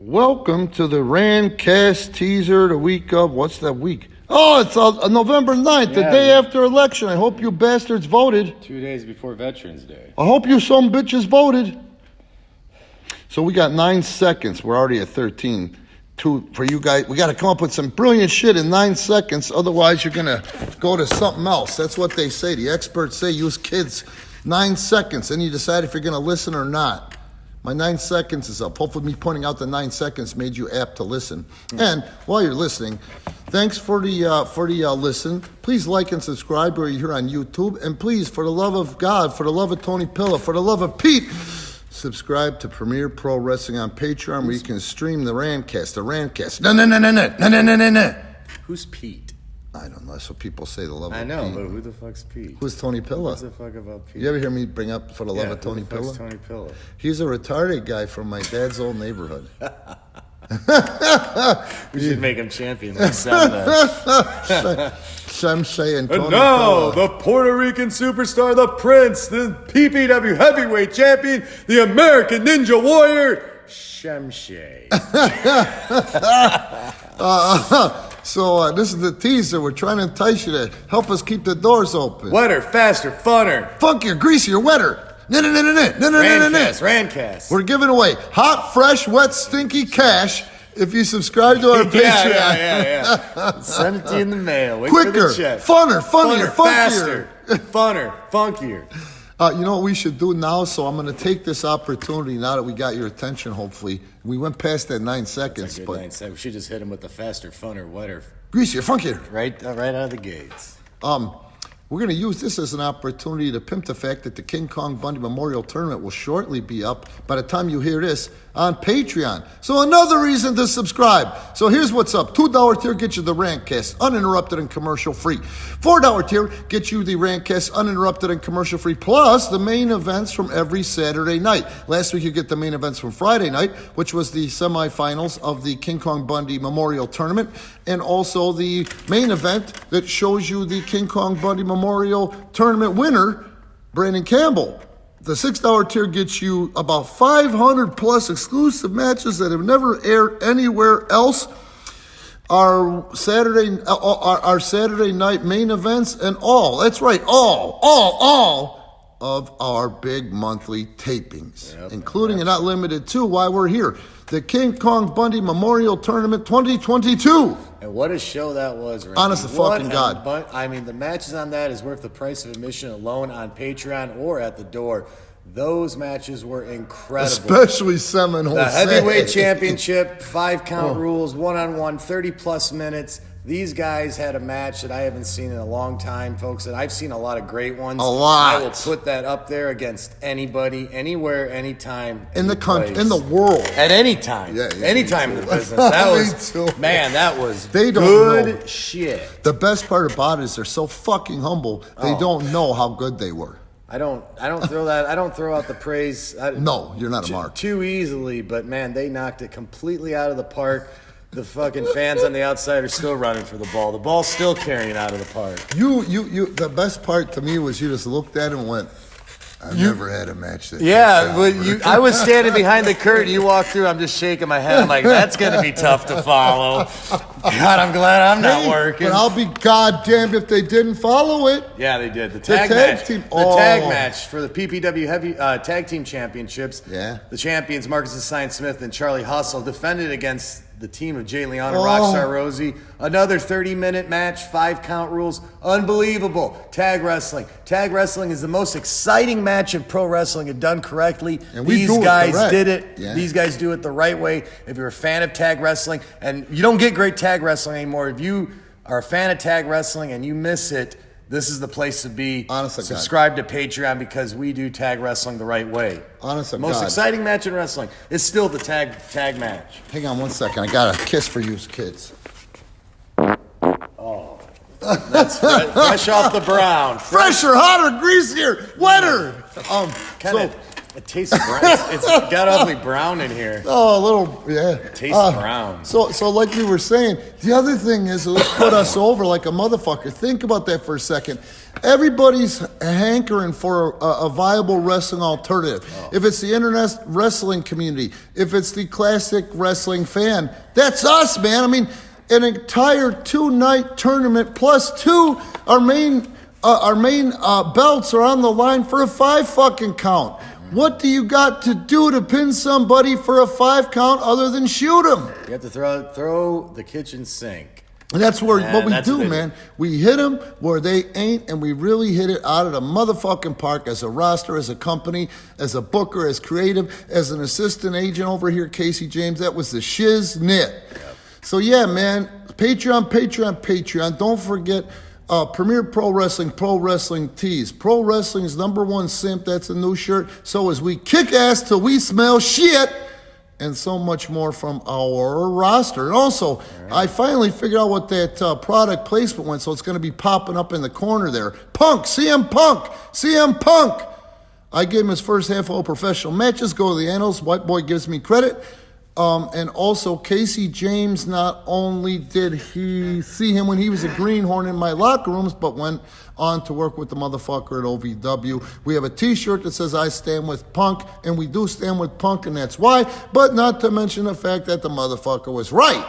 Welcome to the Randcast teaser, the week of, what's that week? Oh, it's November 9th, the day after election. I hope you bastards voted. 2 days before Veterans Day. I hope you some bitches voted. So we got 9 seconds. We're already at 13. For you guys, we got to come up with some brilliant shit in 9 seconds. Otherwise, you're going to go to something else. That's what they say. The experts say use kids 9 seconds. Then you decide if you're going to listen or not. My 9 seconds is up. Hopefully me pointing out the 9 seconds made you apt to listen. And while you're listening, thanks for the listen. Please like and subscribe where you're here on YouTube. And please, for the love of God, for the love of Tony Pilla, for the love of Pete, subscribe to Premier Pro Wrestling on Patreon where you can stream the Randcast. No. Who's Pete? I don't know. That's what people say, the love of Pete. I know, but who the fuck's Pete? Who's Tony Pilla? Who's the fuck about Pete? You ever hear me bring up for the love of Tony Pilla? Who the fuck's Tony Pilla? He's a retarded guy from my dad's old neighborhood. We should make him champion like Sam. Sensei and Tony And now, Pilla. the Puerto Rican superstar, the Prince, the PPW heavyweight champion, the American Ninja Warrior, Shemshay. So this is the teaser. We're trying to entice you to help us keep the doors open. Wetter, faster, funner. Funkier, greasier, wetter. Randcast. We're giving away hot, fresh, wet, stinky cash if you subscribe to our Patreon. Yeah. Send it to you in the mail. Wait Quicker, for the check. funnier, funkier. Faster, funner, funkier. You know what we should do now? So I'm going to take this opportunity now that we got your attention, hopefully. We went past that 9 seconds. That's a good 9 seconds. We should just hit him with the faster, funner, wetter. Greasier, funkier. Right out of the gates. We're going to use this as an opportunity to pimp the fact that the King Kong Bundy Memorial Tournament will shortly be up by the time you hear this on Patreon. So another reason to subscribe. So here's what's up. $2 tier gets you the Randcast uninterrupted and commercial free. $4 tier gets you the Randcast uninterrupted and commercial free plus the main events from every Saturday night. Last week you get the main events from Friday night, which was the semifinals of the King Kong Bundy Memorial Tournament, and also the main event that shows you the King Kong Bundy Memorial Tournament winner, Brandon Campbell. The $6 tier gets you about 500 plus exclusive matches that have never aired anywhere else. Our Saturday night main events and all. That's right, all of our big monthly tapings, including and not limited to why we're here. The King Kong Bundy Memorial Tournament 2022. And what a show that was, Randy. Honest to fucking God. But I mean, the matches on that is worth the price of admission alone on Patreon or at the door. Those matches were incredible. Especially Seminole. The heavyweight championship, 5-count rules, one-on-one, 30-plus minutes. These guys had a match that I haven't seen in a long time, folks, and I've seen a lot of great ones. A lot. I will put that up there against anybody, anywhere, anytime. In the country, in the world. At any time. Yeah, any time in the business. That was, man, that was good shit. The best part about it is they're so fucking humble, they don't know how good they were. I don't throw out the praise. No, you're not a mark. Too easily, but man, they knocked it completely out of the park. The fucking fans on the outside are still running for the ball. The ball's still carrying out of the park. You. The best part to me was you just looked at him and went, I've never had a match that. Yeah, but I was standing behind the curtain. You walked through. I'm just shaking my head. I'm like, that's going to be tough to follow. God, I'm glad I'm not working. But I'll be goddamned if they didn't follow it. Yeah, they did. The tag match. Team. The tag match for the PPW Heavy Tag Team Championships. Yeah. The champions, Marcus Assign Smith and Charlie Hustle, defended against the team of Jay Leon and Rockstar Rosie. Another 30-minute match, 5-count rules. Unbelievable. Tag wrestling. Tag wrestling is the most exciting match in pro wrestling if done correctly. And These guys did it. Yeah. These guys do it the right way. If you're a fan of tag wrestling, and you don't get great tag wrestling anymore, if you are a fan of tag wrestling and you miss it, this is the place to be. Honestly, subscribe to Patreon because we do tag wrestling the right way. Honestly, most exciting match in wrestling is still the tag match. Hang on 1 second. I got a kiss for you kids. Oh, that's fresh off the brown. Fresher, hotter, greasier, wetter. It tastes brown. It's got ugly brown in here. Oh, a little, yeah. It tastes brown. So like we were saying, the other thing is, let's put us over like a motherfucker. Think about that for a second. Everybody's hankering for a viable wrestling alternative. If it's the internet wrestling community, if it's the classic wrestling fan, that's us, man. I mean, an entire 2-night tournament plus our main belts are on the line for a 5 fucking count. What do you got to do to pin somebody for a 5 count other than shoot them? You have to throw the kitchen sink. And that's what we do, man. We hit them where they ain't, and we really hit it out of the motherfucking park as a roster, as a company, as a booker, as creative, as an assistant agent over here, Casey James. That was the shiznit. Yep. So, yeah, man, Patreon. Don't forget Premier Pro Wrestling Tees. Pro Wrestling's #1 simp. That's a new shirt. So as we kick ass till we smell shit, and so much more from our roster. And also, I finally figured out what that product placement went, so it's going to be popping up in the corner there. CM Punk. I gave him his first handful of professional matches. Go to the annals. White boy gives me credit. And also, Casey James, not only did he see him when he was a greenhorn in my locker rooms, but went on to work with the motherfucker at OVW. We have a t-shirt that says, I stand with Punk, and we do stand with Punk, and that's why. But not to mention the fact that the motherfucker was right.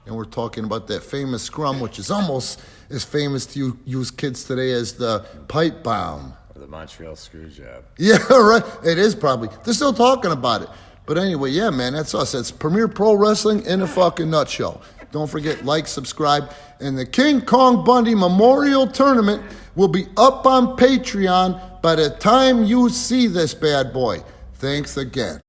And we're talking about that famous scrum, which is almost as famous to use kids today as the pipe bomb. Or the Montreal screw job. Yeah, right. It is probably. They're still talking about it. But anyway, yeah, man, that's us. That's Premier Pro Wrestling in a fucking nutshell. Don't forget, like, subscribe. And the King Kong Bundy Memorial Tournament will be up on Patreon by the time you see this bad boy. Thanks again.